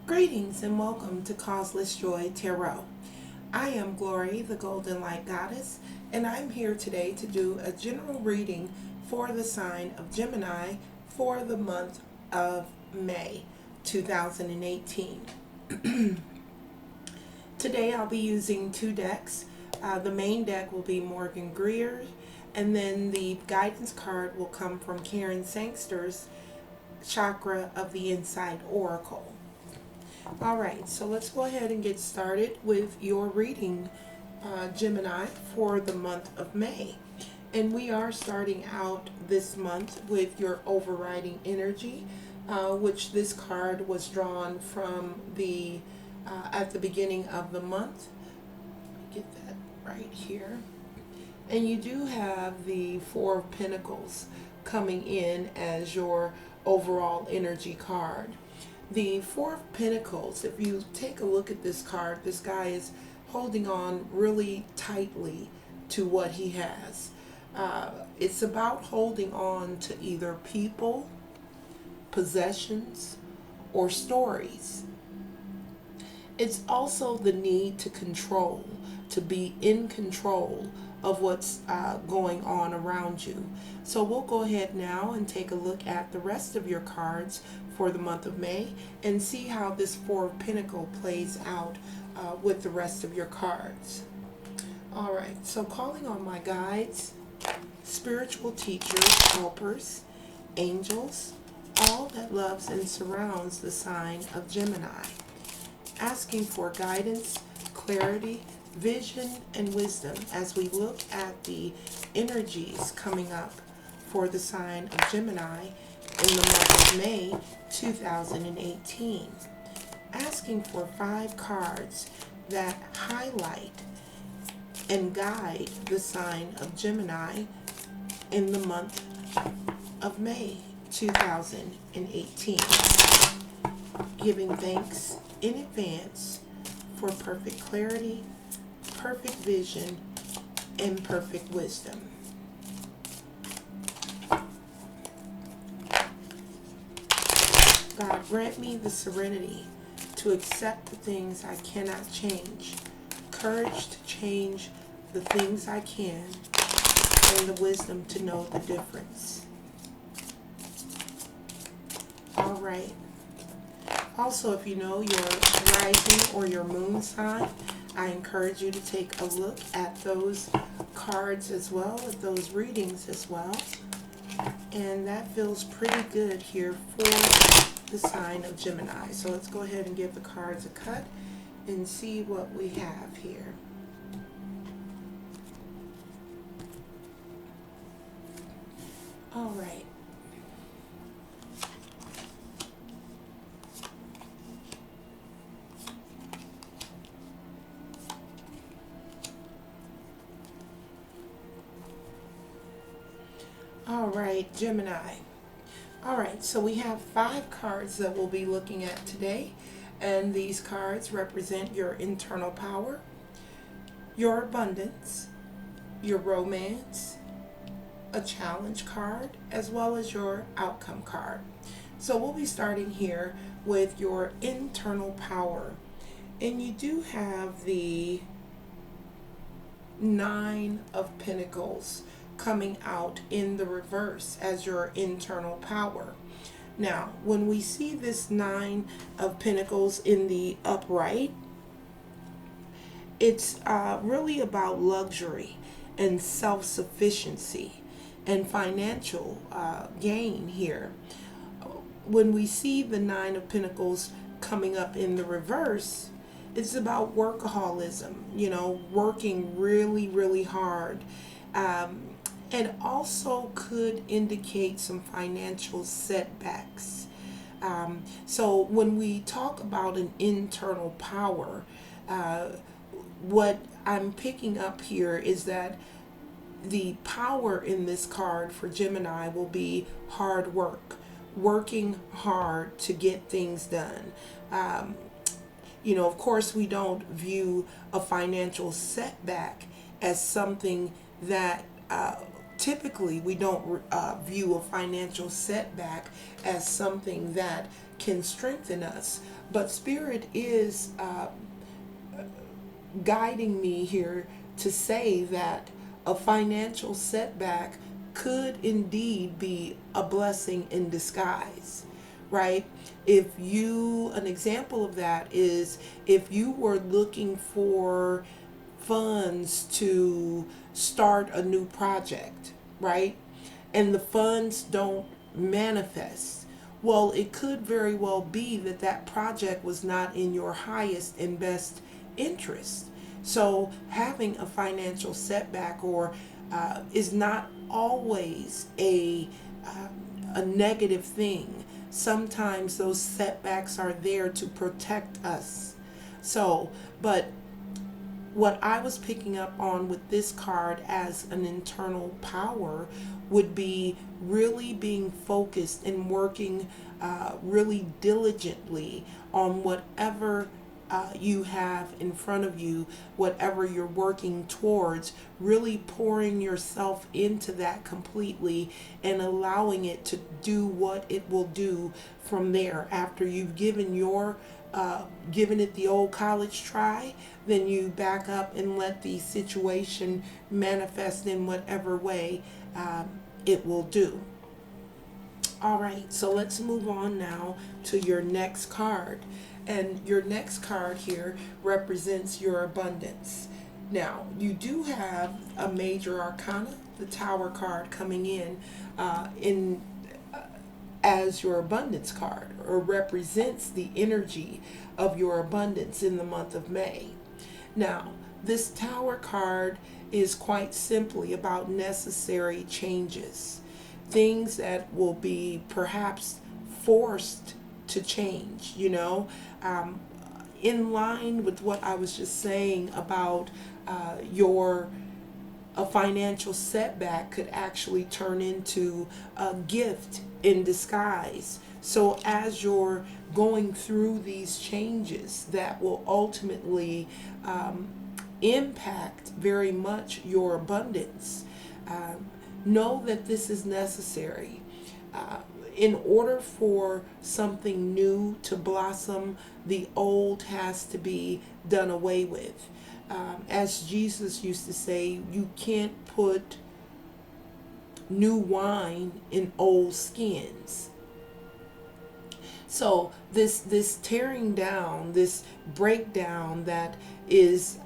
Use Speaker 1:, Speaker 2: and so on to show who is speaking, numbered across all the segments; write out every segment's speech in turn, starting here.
Speaker 1: Greetings and welcome to Causeless Joy Tarot. I am Glory, the Golden Light Goddess, and I'm here today to do a general reading for the sign of Gemini for the month of May 2018. Today I'll be using two decks. The main deck will be Morgan Greer's, and then the guidance card will come from Karen Sangster's Chakra of the Inside Oracle. Alright, so let's go ahead and get started with your reading, Gemini, for the month of May. And we are starting out this month with your overriding energy, which this card was drawn from the at the beginning of the month. Let me get that right here. And you do have the Four of Pentacles coming in as your overall energy card. The Four of Pentacles, if you take a look at this card, this guy is holding on really tightly to what he has. It's about holding on to either people, possessions, or stories. It's also the need to control, to be in control of what's going on around you. So we'll go ahead now and take a look at the rest of your cards for the month of May and see how this Four of Pentacles plays out with the rest of your cards. Alright, so calling on my guides, spiritual teachers, helpers, angels, all that loves and surrounds the sign of Gemini, asking for guidance, clarity, vision, and wisdom as we look at the energies coming up for the sign of Gemini in the month of May 2018. Asking for 5 cards that highlight and guide the sign of Gemini in the month of May 2018. Giving thanks in advance for perfect clarity, perfect vision, and perfect wisdom. God, grant me the serenity to accept the things I cannot change, courage to change the things I can, and the wisdom to know the difference. All right. Also, if you know your rising or your moon sign, I encourage you to take a look at those cards as well, at those readings as well. And that feels pretty good here for the sign of Gemini. So let's go ahead and give the cards a cut and see what we have here. All right. All right, Gemini. All right, so we have 5 cards that we'll be looking at today, and these cards represent your internal power, your abundance, your romance, a challenge card, as well as your outcome card. So we'll be starting here with your internal power, and you do have the 9 of Pentacles coming out in the reverse as your internal power. Now, when we see this 9 of Pentacles in the upright, it's really about luxury and self-sufficiency and financial gain here. When we see the 9 of Pentacles coming up in the reverse, it's about workaholism, you know, working really, really hard. And also could indicate some financial setbacks. So when we talk about an internal power, what I'm picking up here is that the power in this card for Gemini will be hard work, working hard to get things done. You know, of course, we don't view a financial setback as something that typically we don't view a financial setback as something that can strengthen us. But Spirit is guiding me here to say that a financial setback could indeed be a blessing in disguise, right? An example of that is if you were looking for funds to start a new project, right? And the funds don't manifest. Well, it could very well be that that project was not in your highest and best interest. So having a financial setback or is not always a negative thing. Sometimes those setbacks are there to protect us. So, but what I was picking up on with this card as an internal power would be really being focused and working really diligently on whatever you have in front of you, whatever you're working towards, really pouring yourself into that completely and allowing it to do what it will do from there. After you've given it the old college try, then you back up and let the situation manifest in whatever way it will do. All right, so let's move on now to your next card. And your next card here represents your abundance. Now, you do have a major arcana, the Tower card, coming in as your abundance card, or represents the energy of your abundance in the month of May. Now, this Tower card is quite simply about necessary changes, things that will be perhaps forced to change, in line with what I was just saying about a financial setback could actually turn into a gift in disguise. So as you're going through these changes that will ultimately impact very much your abundance, know that this is necessary. In order for something new to blossom, the old has to be done away with. As Jesus used to say, you can't put new wine in old skins. So this tearing down, this breakdown that is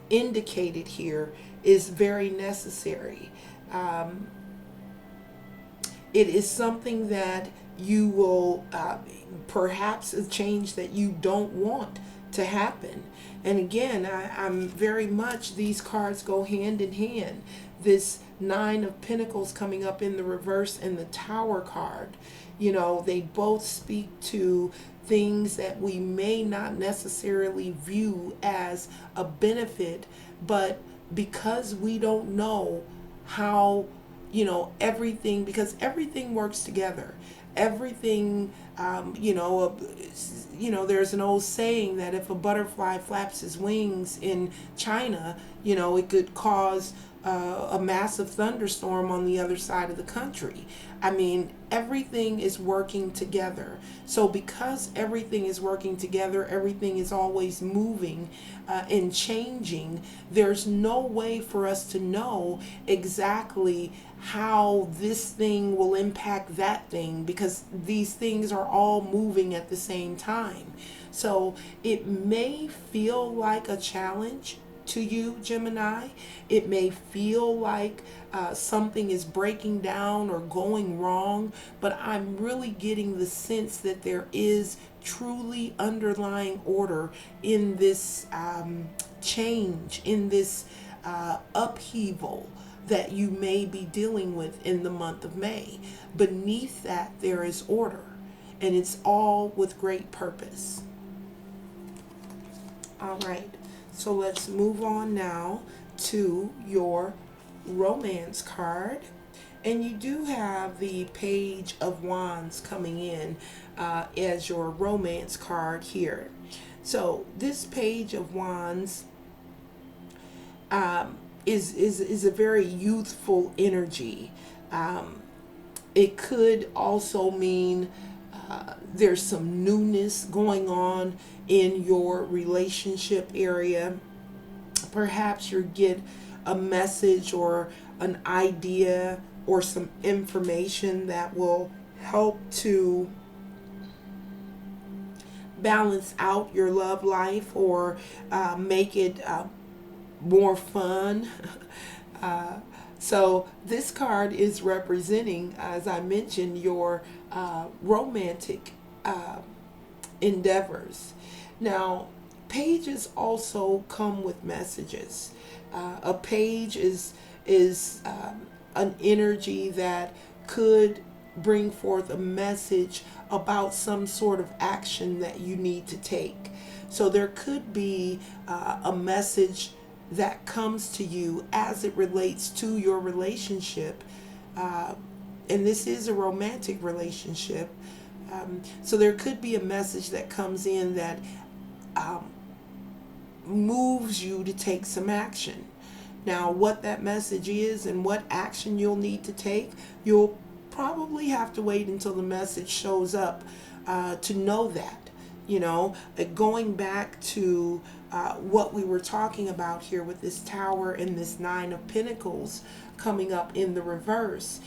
Speaker 1: indicated here is very necessary. It is something that you will perhaps a change that you don't want to happen. And again, I'm very much, these cards go hand in hand. This Nine of Pentacles coming up in the reverse and the Tower card, they both speak to things that we may not necessarily view as a benefit, but because we don't know how everything, because everything works together. Everything, there's an old saying that if a butterfly flaps his wings in China, it could cause a massive thunderstorm on the other side of the country. I mean, everything is working together. So because everything is working together, everything is always moving and changing, there's no way for us to know exactly how this thing will impact that thing, because these things are all moving at the same time. So it may feel like a challenge to you, Gemini. It may feel like something is breaking down or going wrong, but I'm really getting the sense that there is truly underlying order in this change, in this upheaval that you may be dealing with in the month of May. Beneath that, there is order, and it's all with great purpose. All right, so let's move on now to your romance card. And you do have the Page of Wands coming in as your romance card here. So this Page of Wands is a very youthful energy. It could also mean There's some newness going on in your relationship area. Perhaps you get a message or an idea or some information that will help to balance out your love life or make it more fun. So this card is representing, as I mentioned, your romantic endeavors. Now, pages also come with messages. A page is an energy that could bring forth a message about some sort of action that you need to take. So there could be a message that comes to you as it relates to your relationship. And this is a romantic relationship. So there could be a message that comes in that moves you to take some action. Now, what that message is and what action you'll need to take, you'll probably have to wait until the message shows up to know that. You know, going back to what we were talking about here with this Tower and this Nine of Pentacles coming up in the reverse.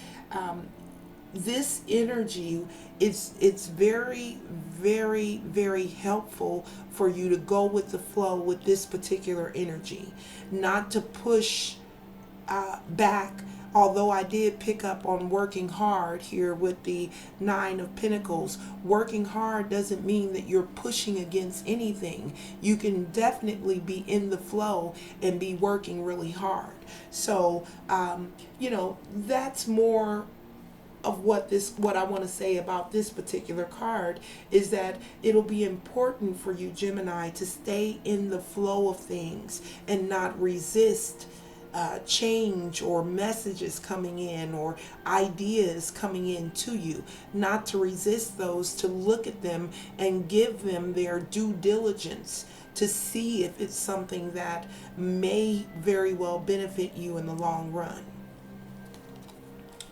Speaker 1: This energy, it's very, very, very helpful for you to go with the flow with this particular energy, not to push back. Although I did pick up on working hard here with the Nine of Pentacles, working hard doesn't mean that you're pushing against anything. You can definitely be in the flow and be working really hard. So, you know, that's more of what I want to say about this particular card is that it'll be important for you, Gemini, to stay in the flow of things and not resist change or messages coming in or ideas coming in to you. Not to resist those, to look at them and give them their due diligence to see if it's something that may very well benefit you in the long run.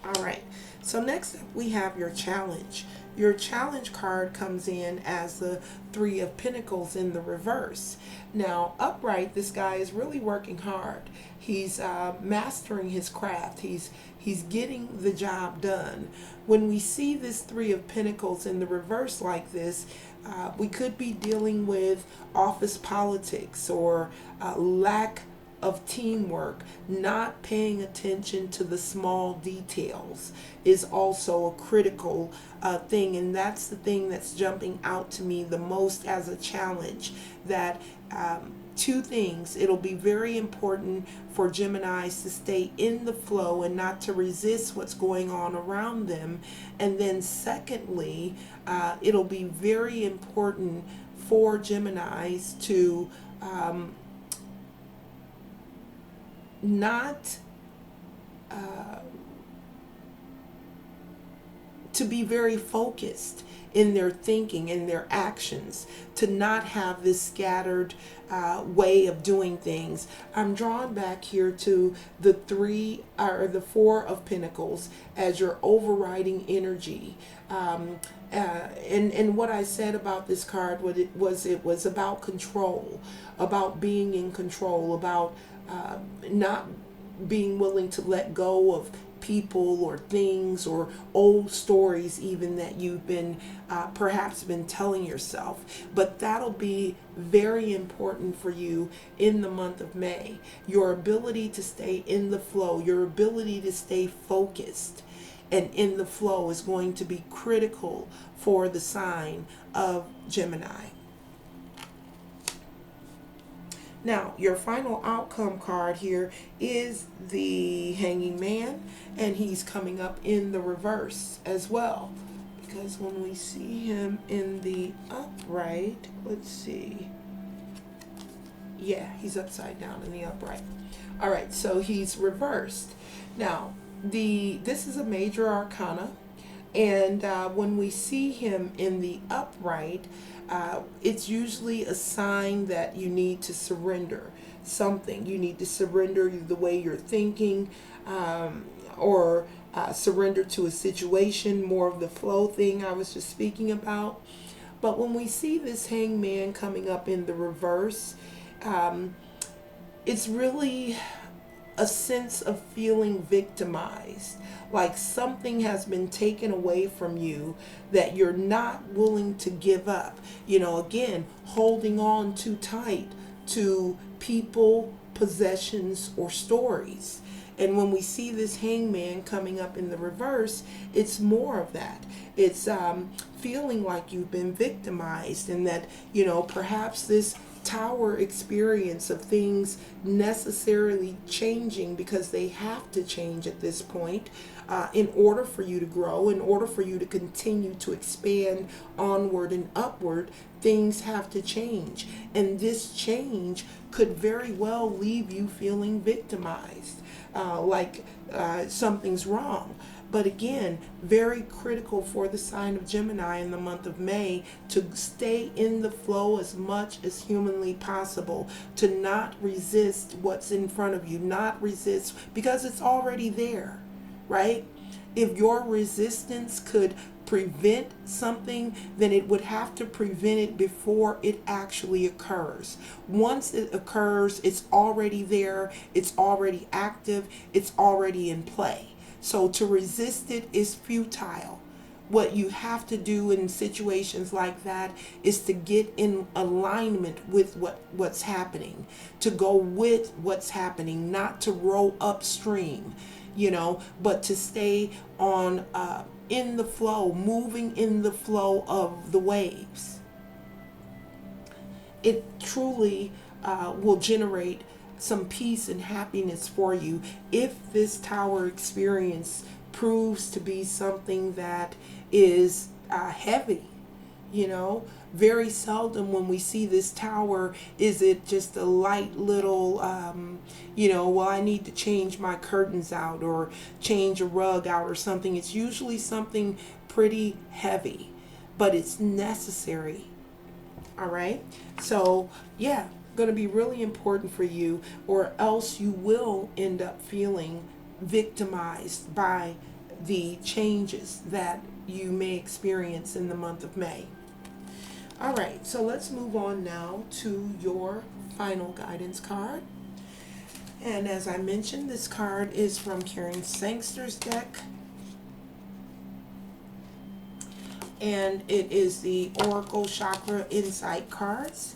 Speaker 1: All right. So next up we have your challenge. Your challenge card comes in as the Three of Pentacles in the reverse. Now, upright, this guy is really working hard. He's mastering his craft. He's getting the job done. When we see this Three of Pentacles in the reverse like this, we could be dealing with office politics or lack of teamwork. Not paying attention to the small details is also a critical thing, and that's the thing that's jumping out to me the most as a challenge. That two things: it'll be very important for Geminis to stay in the flow and not to resist what's going on around them, and then secondly, it'll be very important for Geminis to not to be very focused in their thinking and their actions, to not have this scattered way of doing things. I'm drawn back here to the Four of Pentacles as your overriding energy. And what I said about this card, it was about control, about being in control, about not being willing to let go of people or things or old stories even that you've been perhaps been telling yourself. But that'll be very important for you in the month of May. Your ability to stay in the flow, your ability to stay focused and in the flow is going to be critical for the sign of Gemini. Now, your final outcome card here is the Hanging Man, and he's coming up in the reverse as well. Because when we see him in the upright, let's see. Yeah, he's upside down in the upright. All right, so he's reversed. Now, this is a major arcana, and when we see him in the upright, it's usually a sign that you need to surrender something. You need to surrender the way you're thinking, or surrender to a situation, more of the flow thing I was just speaking about. But when we see this hangman coming up in the reverse, it's really a sense of feeling victimized, like something has been taken away from you that you're not willing to give up. You know, again, holding on too tight to people, possessions, or stories. And when we see this hangman coming up in the reverse, it's more of that. It's feeling like you've been victimized, and that, you know, perhaps this tower experience of things necessarily changing because they have to change at this point in order for you to grow, in order for you to continue to expand onward and upward. Things have to change, and this change could very well leave you feeling victimized, like something's wrong. But again, very critical for the sign of Gemini in the month of May to stay in the flow as much as humanly possible, to not resist what's in front of you, not resist because it's already there, right? If your resistance could prevent something, then it would have to prevent it before it actually occurs. Once it occurs, it's already there, it's already active, it's already in play. So to resist it is futile. What you have to do in situations like that is to get in alignment with what's happening, to go with what's happening, not to row upstream, you know, but to stay on in the flow, moving in the flow of the waves. It truly will generate some peace and happiness for you if this tower experience proves to be something that is heavy. You know, very seldom when we see this tower is it just a light little you know, well, I need to change my curtains out or change a rug out or something. It's usually something pretty heavy, but it's necessary. All right, so yeah, going to be really important for you, or else you will end up feeling victimized by the changes that you may experience in the month of May. All right, so let's move on now to your final guidance card. And as I mentioned, this card is from Karen Sangster's deck, and it is the Oracle Chakra Insight cards,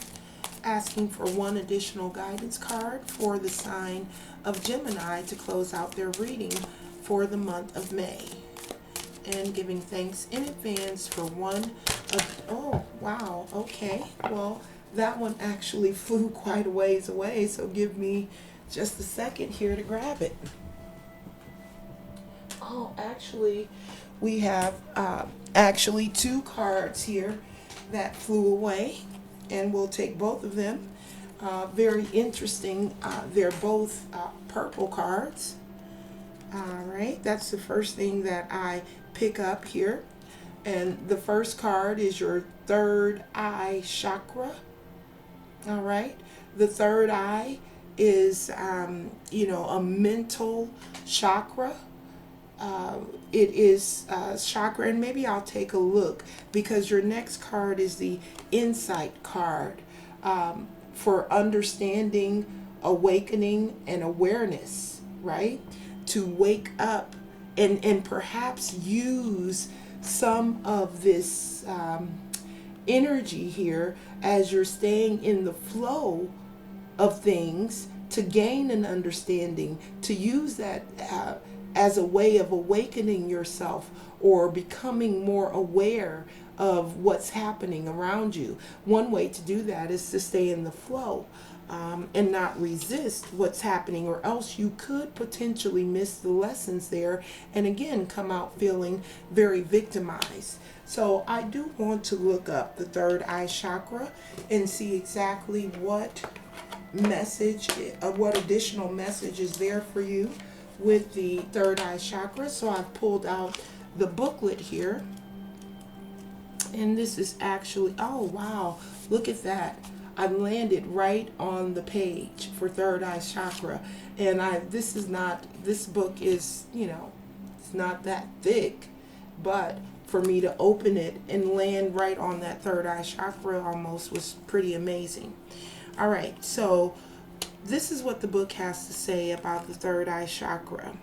Speaker 1: asking for one additional guidance card for the sign of Gemini to close out their reading for the month of May. And giving thanks in advance for one of, oh, wow, okay. Well, that one actually flew quite a ways away, so give me just a second here to grab it. Oh, actually, we have actually two cards here that flew away, and we'll take both of them. Very interesting. They're both purple cards. All right, that's the first thing that I pick up here. And the first card is your third eye chakra. All right, the third eye is, you know, a mental chakra. It is chakra, and maybe I'll take a look because your next card is the insight card, for understanding, awakening, and awareness, right? To wake up and perhaps use some of this energy here as you're staying in the flow of things to gain an understanding, to use that as a way of awakening yourself or becoming more aware of what's happening around you. One way to do that is to stay in the flow and not resist what's happening, or else you could potentially miss the lessons there and again come out feeling very victimized. So I do want to look up the third eye chakra and see exactly what message, what additional message is there for you with the third eye chakra. So I've pulled out the booklet here, and this is actually, oh wow, look at that. I landed right on the page for third eye chakra, and this book is, you know, It's not that thick, but for me to open it and land right on that third eye chakra almost was pretty amazing. All right, so this is what the book has to say about the third eye chakra.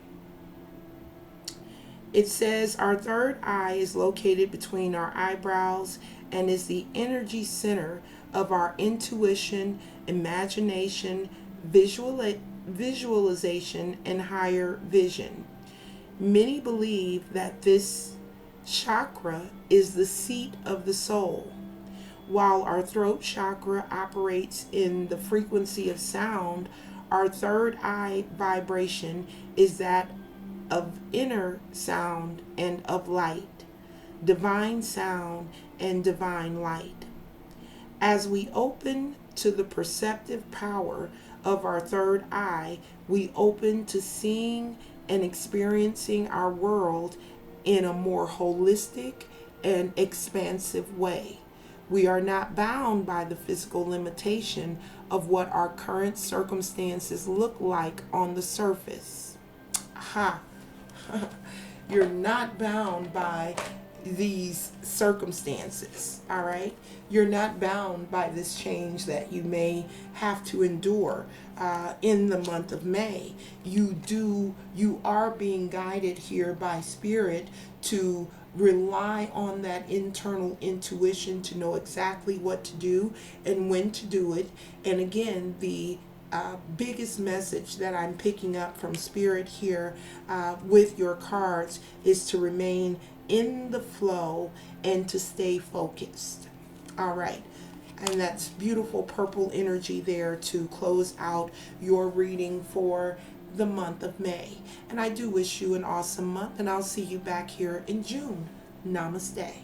Speaker 1: It says our third eye is located between our eyebrows and is the energy center of our intuition, imagination, visualization, and higher vision. Many believe that this chakra is the seat of the soul. While our throat chakra operates in the frequency of sound, our third eye vibration is that of inner sound and of light, divine sound and divine light. As we open to the perceptive power of our third eye, we open to seeing and experiencing our world in a more holistic and expansive way. We are not bound by the physical limitation of what our current circumstances look like on the surface. Aha. You're not bound by these circumstances, all right? You're not bound by this change that you may have to endure in the month of May. You are being guided here by Spirit to rely on that internal intuition to know exactly what to do and when to do it. And again, the biggest message that I'm picking up from Spirit here with your cards is to remain in the flow and to stay focused. All right. And that's beautiful purple energy there to close out your reading for the month of May. And I do wish you an awesome month, and I'll see you back here in June. Namaste.